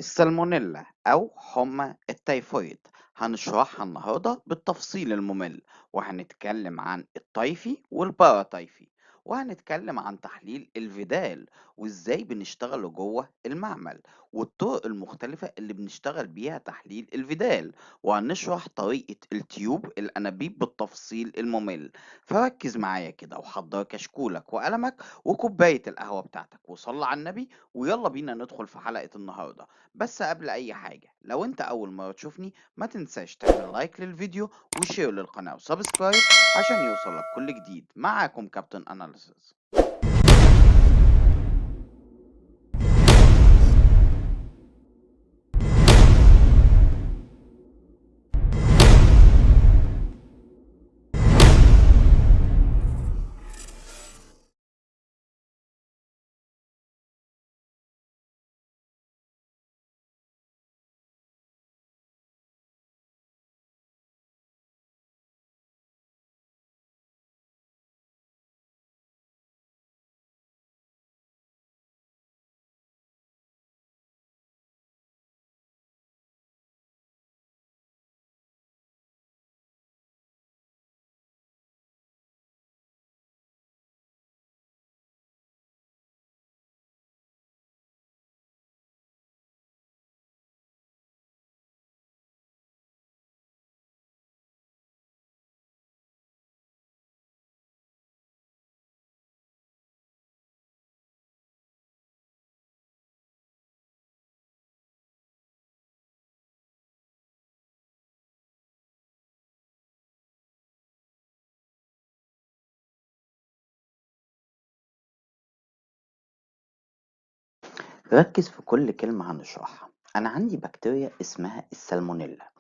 السالمونيلا أو حمى التيفويد هنشرحها النهاردة بالتفصيل الممل، وهنتكلم عن الطيفي والباراتيفي، وهنتكلم عن تحليل الفيدال وإزاي بنشتغله جوه المعمل، والطرق المختلفة اللي بنشتغل بيها تحليل الفيدال، وهنشرح طريقة التيوب الأنابيب بالتفصيل الممل. فركز معايا كده وحضر كشكولك وقلمك وكوباية القهوة بتاعتك وصلي على النبي، ويلا بينا ندخل في حلقة النهاردة. بس قبل أي حاجة، لو أنت أول مرة تشوفني ما تنساش تعمل لايك للفيديو وشير للقناة وسبسكرايب عشان يوصلك كل جديد. معاكم كابتن أناليسيس. ركز في كل كلمة هنشرحها. أنا عندي بكتيريا اسمها السالمونيلا.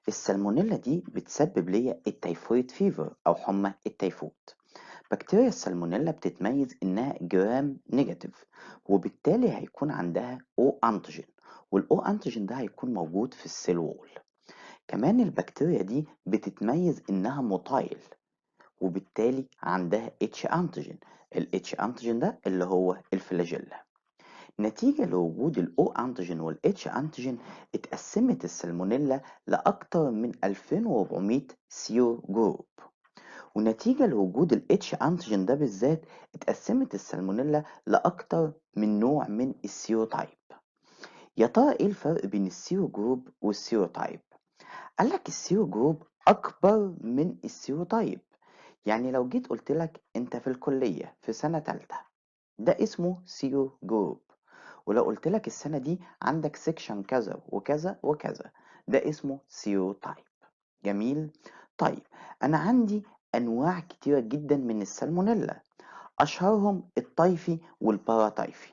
السالمونيلا دي بتسبب لي التيفويد فيفر أو حمى التيفود. بكتيريا السالمونيلا بتتميز إنها جرام نيجاتيف، وبالتالي هيكون عندها أو أنتيجين، والأو أنتيجين ده هيكون موجود في السيل وول. كمان البكتيريا دي بتتميز إنها موتايل، وبالتالي عندها اتش أنتيجين. الاتش أنتيجين ده اللي هو الفلاجيلا. نتيجة لوجود الأو أنتيجين والاتش أنتيجين اتقسمت السالمونيلا لأكتر من 2400 سيرو جروب، ونتيجة لوجود ال H antigen ده بالذات اتقسمت السالمونيلا لأكتر من نوع من السيروتايب. يا ترى ايه الفرق بين السيرو جروب والسيروتايب؟ قالك السيرو جروب أكبر من السيروتايب. يعني لو جيت قلت لك انت في الكلية في سنة تالتة، ده اسمه سيرو جروب. ولو قلت لك السنة دي عندك سيكشن كذا وكذا وكذا، ده اسمه سيروتايب. جميل. طيب، أنا عندي أنواع كتيرة جدا من السالمونيلا، أشهرهم الطيفي والباراتيفي.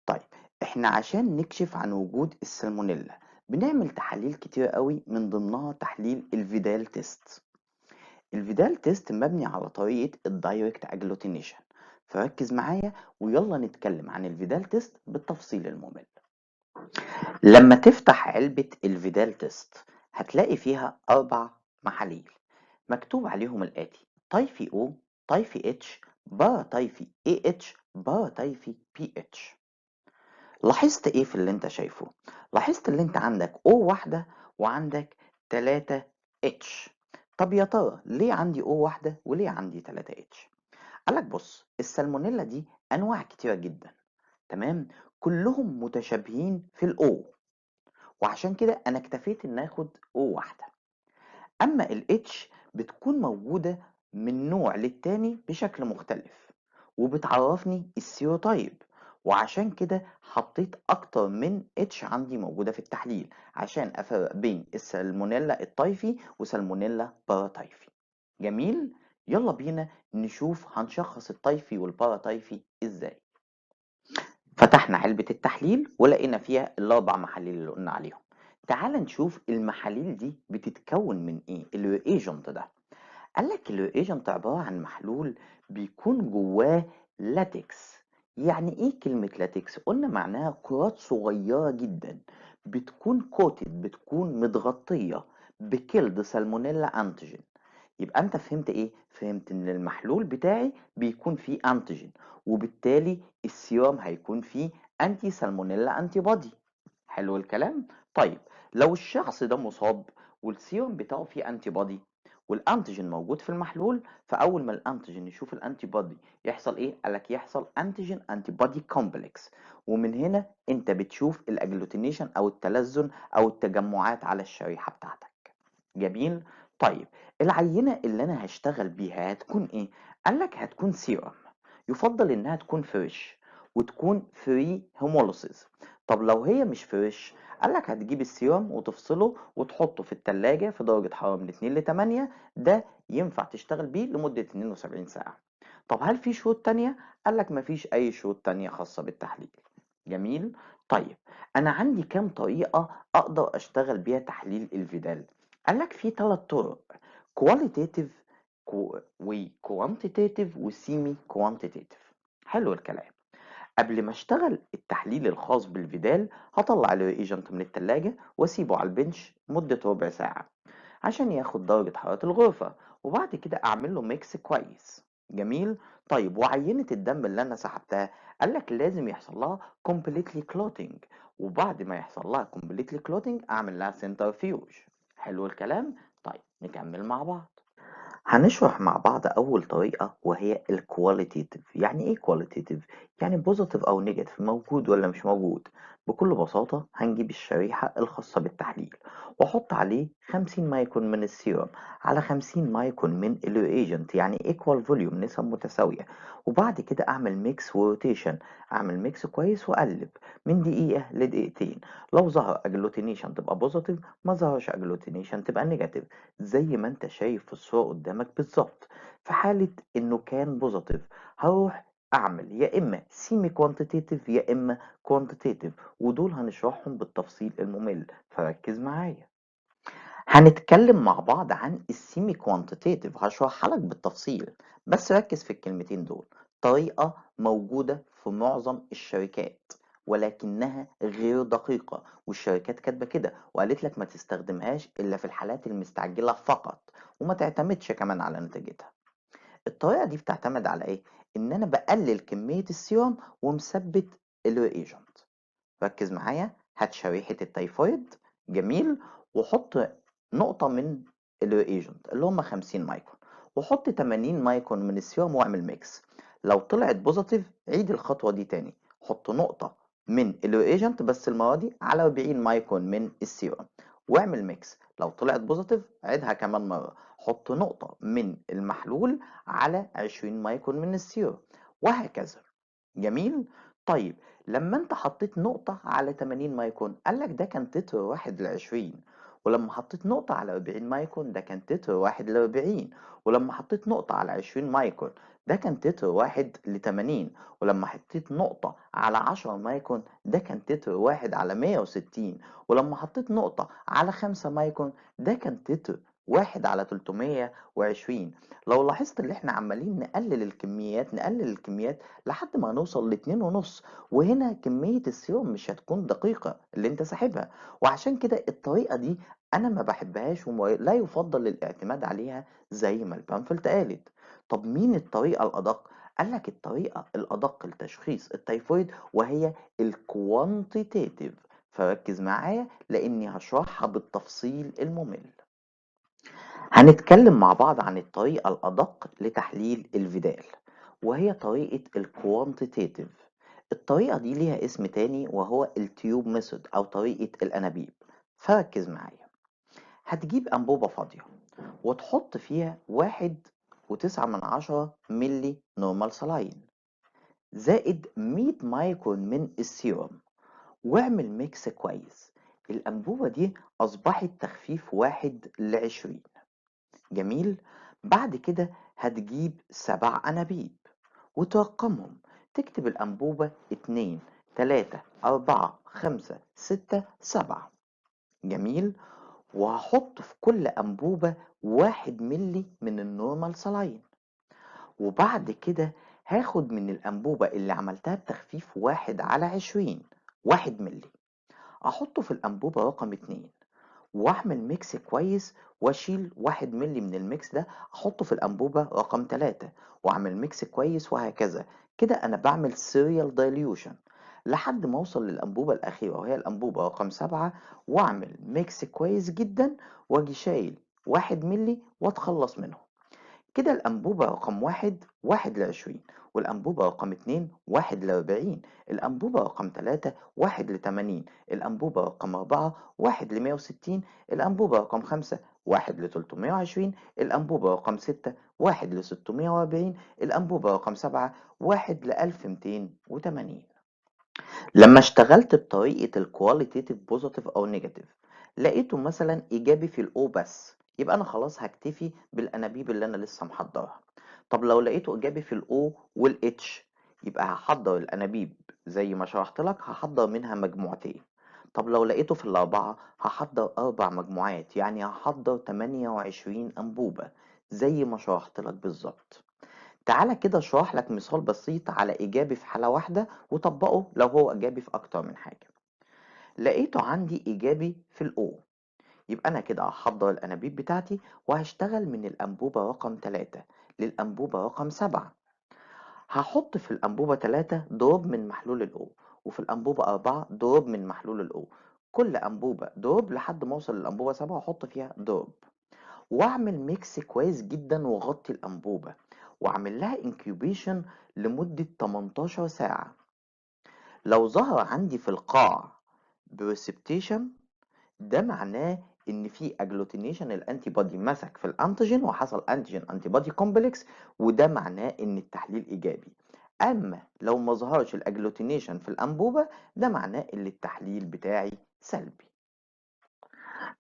طيب، إحنا عشان نكشف عن وجود السالمونيلا بنعمل تحاليل كتيرة قوي، من ضمنها تحليل الفيدال تيست. الفيدال تيست مبني على طريقة الدايركت اجلوتينيشن. فركز معايا ويلا نتكلم عن الفيدال تيست بالتفصيل الممل. لما تفتح علبة الفيدال تيست هتلاقي فيها 4 محاليل مكتوب عليهم الآتي: طيفي O، طيفي H، بارا طيفي AH، بارا طيفي PH. لاحظت ايه في اللي انت شايفه؟ لاحظت اللي انت عندك O واحدة وعندك 3 H. طب يا ترى ليه عندي O واحدة وليه عندي 3 H؟ قالك بص، السالمونيلا دي انواع كتيرة جدا، تمام؟ كلهم متشابهين في الأو، وعشان كده انا اكتفيت ان اخد O واحدة. اما ال H بتكون موجودة من نوع للتاني بشكل مختلف، وبتعرفني السيروتايب، وعشان كده حطيت اكتر من H عندي موجودة في التحليل عشان افرق بين السالمونيلا الطيفي وسالمونيلا باراتيفي. جميل. يلا بينا نشوف هنشخص الطيفي والباراتيفي ازاي. فتحنا علبة التحليل ولقينا فيها ال4 محاليل اللي قلنا عليهم. تعال نشوف المحاليل دي بتتكون من ايه، الرياجنت ده. قالك الرياجنت عبارة عن محلول بيكون جواه لاتكس. يعني ايه كلمة لاتكس؟ قلنا معناها كرات صغيرة جدا بتكون كوتد، بتكون متغطية بكيلد سالمونيلا انتيجين. يبقى انت فهمت ايه؟ فهمت ان المحلول بتاعي بيكون فيه انتيجين، وبالتالي السيرم هيكون فيه انتي سالمونيلا انتي بودي. حلو الكلام. طيب لو الشخص ده مصاب والسيروم بتاعه فيه انتي بودي والانتيجين موجود في المحلول، فاول ما الانتيجين يشوف الانتي بودي يحصل ايه؟ قالك يحصل انتيجين انتي بودي كومبلكس، ومن هنا انت بتشوف الاجلوتينيشن او التلزن او التجمعات على الشريحه بتاعتك. جميل. طيب العينه اللي انا هشتغل بيها هتكون ايه؟ قالك هتكون سيروم، يفضل انها تكون فريش وتكون فري هيموليسيس. طب لو هي مش فريش، قالك هتجيب السيروم وتفصله وتحطه في التلاجة في درجة حرارة من 2 ل 8، ده ينفع تشتغل بيه لمدة 72 ساعة. طب هل في شروط تانية؟ قالك مفيش أي شروط تانية خاصة بالتحليل. جميل. طيب أنا عندي كام طريقة أقدر أشتغل بيها تحليل الفيدال؟ قالك في 3 طرق: كواليتيتيف وكوانتيتيف وسيمي كوانتيتيف. حلو الكلام. قبل ما اشتغل التحليل الخاص بالفيدال هطلع الريجنت من التلاجة واسيبه على البنش مدة ربع ساعة عشان ياخد درجة حرارة الغرفة، وبعد كده اعمل له ميكس كويس. جميل. طيب وعينة الدم اللي انا سحبتها قالك لازم يحصل لها completely clotting، وبعد ما يحصل لها completely clotting اعمل لها centrifuge. حلو الكلام. طيب نكمل مع بعض. هنشرح مع بعض أول طريقة وهي الكواليتيتيف. يعني إيه كواليتيتيف؟ يعني بوزيتيف أو نيجاتيف، موجود ولا مش موجود. بكل بساطة هنجيب الشريحة الخاصة بالتحليل وأحط عليه 50 مايكرون من السيروم على 50 مايكرون من الرياجنت، يعني ايكوال فوليوم، نسب متساوية. وبعد كده أعمل ميكس وروتيشن، أعمل ميكس كويس وأقلب من دقيقة لدقيقتين. لو ظهر اجلوتينيشن تبقى بوزيتيف، ما ظهرش اجلوتينيشن تبقى نيجاتيف، زي ما انت شايف في الصورة قدامك بالظبط. في حالة انه كان بوزيتيف هروح اعمل يا اما سيمي كوانتيتيف يا اما كوانتيتيف، ودول هنشرحهم بالتفصيل الممل، فركز معايا. هنتكلم مع بعض عن السيمي كوانتيتيف، هشرحها لك بالتفصيل، بس ركز في الكلمتين دول. طريقة موجودة في معظم الشركات ولكنها غير دقيقة، والشركات كاتبة كده وقالت لك ما تستخدمهاش إلا في الحالات المستعجلة فقط، وما تعتمدش كمان على نتيجتها. الطريقة دي بتعتمد على إيه؟ إن أنا بقلل كمية السيروم ومثبت الرياجنت. ركز معايا. هات شريحة التيفويد. جميل. وحط نقطة من الرياجنت اللي هم 50 مايكرون، وحط 80 مايكرون من السيروم واعمل ميكس. لو طلعت بوزيتيف عيد الخطوة دي تاني، حط نقطة من الرياجنت بس المرة دي على 40 مايكرون من السيروم واعمل ميكس. لو طلعت بوزيتيف عيدها كمان مرة، حط نقطة من المحلول على 20 مايكرون من السيروم، وهكذا. جميل. طيب لما انت حطيت نقطة على 80 مايكرون قالك ده كان تتر 1/20، ولما حطيت نقطة على 40 مايكرون ده كان تتر 1/40، ولما حطيت نقطة على 20 مايكرون ده كان تتر 1/80، ولما حطيت نقطة على 10 مايكرون ده كان تتر 1/160، ولما حطيت نقطة على 5 مايكرون ده كان تتر 1/320. لو لاحظت اللي احنا عمالين نقلل الكميات نقلل الكميات لحد ما نوصل ل2.5، وهنا كمية السيروم مش هتكون دقيقة اللي انت ساحبها، وعشان كده الطريقة دي انا ما بحبهاش ولا يفضل الاعتماد عليها زي ما البامفلت قالت. طب مين الطريقة الأدق؟ قالك الطريقة الأدق لتشخيص التيفويد وهي الكوانتيتيف، فركز معايا لاني هشرحها بالتفصيل الممل. هنتكلم مع بعض عن الطريقة الأدق لتحليل الفيدال وهي طريقة الكوانتيتيف. الطريقة دي ليها اسم تاني وهو التيوب ميثود أو طريقة الأنابيب، فركز معايا. هتجيب أنبوبة فاضية وتحط فيها 1.9 ملي نورمال سلاين زائد 100 مايكرون من السيروم، واعمل ميكس كويس. الأنبوبة دي أصبحت تخفيف 1/20. جميل. بعد كده هتجيب 7 أنابيب وترقمهم، تكتب الأنبوبة 2 3 4 5 6 7. جميل. وهحط في كل أنبوبة 1 ملي من النورمال سلاين، وبعد كده هاخد من الأنبوبة اللي عملتها بتخفيف 1/20 1 ملي، أحطه في الأنبوبة رقم 2 واعمل ميكس كويس، واشيل 1 ملي من الميكس ده احطه في الانبوبة رقم 3 واعمل ميكس كويس، وهكذا. كده انا بعمل سيريال دايليوشن. لحد ما اوصل للانبوبة الاخيرة وهي الانبوبة رقم 7، واعمل ميكس كويس جدا، واجي شايل 1 ملي واتخلص منه. كده الأنبوبة رقم 1 1 ل20، والأنبوبة رقم 2 1 ل40، الأنبوبة رقم 3 1 ل80، الأنبوبة رقم 4 1 ل160، الأنبوبة رقم 5 1 ل320، الأنبوبة رقم 6 1 ل640، الأنبوبة رقم 7 1 ل1280. لما اشتغلت بطريقة الكواليتيتيف بوزيتيف او نيجاتيف، لقيته مثلا ايجابي في الاو بس، يبقى انا خلاص هكتفي بالانابيب اللي انا لسه محضرها. طب لو لقيته ايجابي في الاو والاتش، يبقى هحضر الانابيب زي ما شرحت لك، هحضر منها مجموعتين. طب لو لقيته في الاربعة، هحضر 4 مجموعات، يعني هحضر 28 انبوبة زي ما شرحت لك بالظبط. تعالى كده اشرح لك مثال بسيط على إيجابي في حالة واحدة وطبقه لو هو إيجابي في أكتر من حاجة. لقيته عندي إيجابي في الأو، يبقى أنا كده هحضر الأنابيب بتاعتي وهشتغل من الأنبوبة رقم 3 للأنبوبة رقم 7. هحط في الأنبوبة 3 دروب من محلول الأو، وفي الأنبوبة 4 دروب من محلول الأو. كل أنبوبة دروب لحد ما أوصل للأنبوبة 7 وأحط فيها دروب، واعمل ميكس كويس جدا واغطي الانبوبه، واعمل لها انكيوبيشن لمده 18 ساعه. لو ظهر عندي في القاع بريسبتيشن، ده معناه ان في اجلوتينيشن، الانتي بودي مسك في الانتيجين وحصل انتيجين انتي بودي كومبلكس، وده معناه ان التحليل ايجابي. اما لو ما ظهرش الاجلوتينيشن في الانبوبه، ده معناه ان التحليل بتاعي سلبي.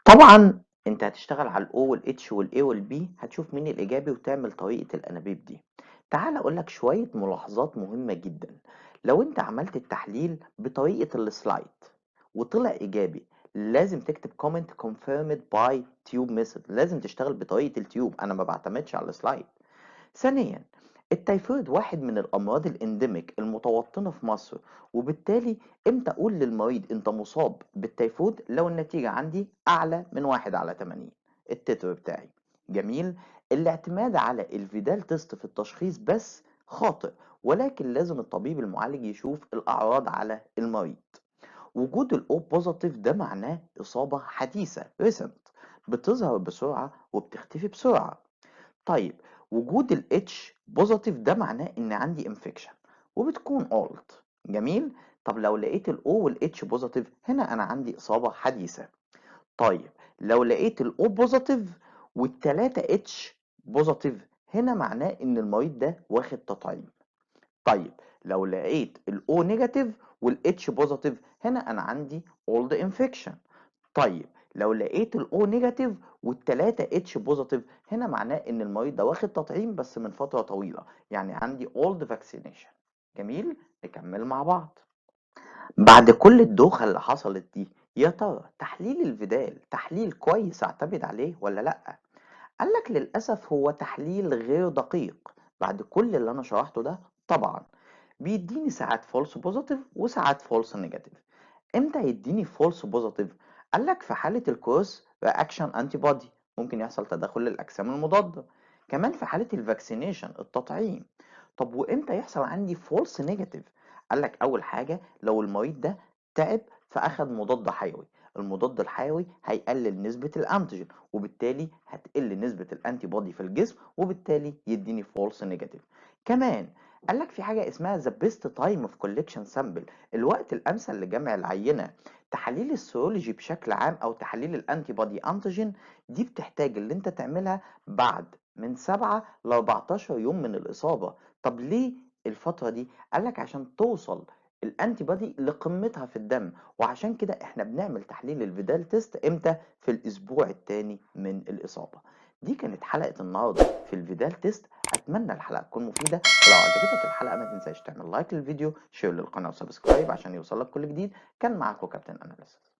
طبعا انت هتشتغل على الاو والاتش والاي والبي، هتشوف مين الايجابي وتعمل طريقة الانابيب دي. تعال اقول لك شوية ملاحظات مهمة جدا. لو انت عملت التحليل بطريقة السلايد وطلع ايجابي، لازم تكتب comment confirmed by tube method، لازم تشتغل بطريقة التيوب، انا ما بعتمدش على السلايد. ثانيا، التيفويد واحد من الأمراض الإنديميك المتوطنة في مصر، وبالتالي امتى أقول للمريض أنت مصاب بالتيفويد؟ لو النتيجة عندي أعلى من 1/80 التتر بتاعي. جميل. الاعتماد على الفيدال تيست في التشخيص بس خاطئ، ولكن لازم الطبيب المعالج يشوف الأعراض على المريض. وجود الأو بوزيتيف ده معناه إصابة حديثة ريسنت، بتظهر بسرعة وبتختفي بسرعة. طيب، وجود ال H بوزيتيف ده معناه ان عندي انفكشن وبتكون اولد. جميل. طب لو لقيت ال O وال H بوزيتيف، هنا انا عندي اصابة حديثة. طيب، لو لقيت ال O بوزيتيف والتلاتة H بوزيتيف، هنا معناه ان المريض ده واخد تطعيم. طيب، لو لقيت ال O نيجاتيف وال H بوزيتيف، هنا انا عندي اولد انفكشن. طيب، لو لقيت الاو نيجاتيف والتلاتة اتش بوزيتيف، هنا معناه ان المريض ده واخد تطعيم بس من فترة طويلة، يعني عندي اولد فاكسينيشن. جميل. نكمل مع بعض. بعد كل الدوخة اللي حصلت دي، يا ترى تحليل الفيدال تحليل كويس اعتمد عليه ولا لا؟ قالك للأسف هو تحليل غير دقيق. بعد كل اللي انا شرحته ده، طبعا بيديني ساعات فولس بوزيتيف وساعات فولس نيجاتيف. امتى يديني فولس بوزيتيف؟ قال لك في حالة الكروس رياكشن انتي بودي، ممكن يحصل تداخل للأجسام المضادة. كمان في حالة الفاكسينيشن التطعيم. طب وامتى يحصل عندي فولس نيجاتيف؟ قال لك أول حاجة لو المريض ده تعب فأخد مضاد حيوي، المضاد الحيوي هيقلل نسبة الأنتيجين، وبالتالي هتقل نسبة الأنتي بودي في الجسم، وبالتالي يديني فولس نيجاتيف. كمان قال لك في حاجة اسمها the best time of collection sample، الوقت الامثل لجمع العينه. تحاليل السيرولوجي بشكل عام او تحاليل الانتي بودي انتيجين دي بتحتاج اللي انت تعملها بعد من 7 ل 14 يوم من الاصابه. طب ليه الفتره دي؟ قالك عشان توصل الانتي بودي لقمتها في الدم، وعشان كده احنا بنعمل تحليل الفيدال تيست امتى؟ في الاسبوع الثاني من الاصابه. دي كانت حلقه النهارده في الفيدال تيست. اتمنى الحلقه تكون مفيده، ولو عجبتك الحلقه ما تنساش تعمل لايك للفيديو، شير للقناه وسبسكرايب عشان يوصلك كل جديد. كان معاكم كابتن اناليسيس.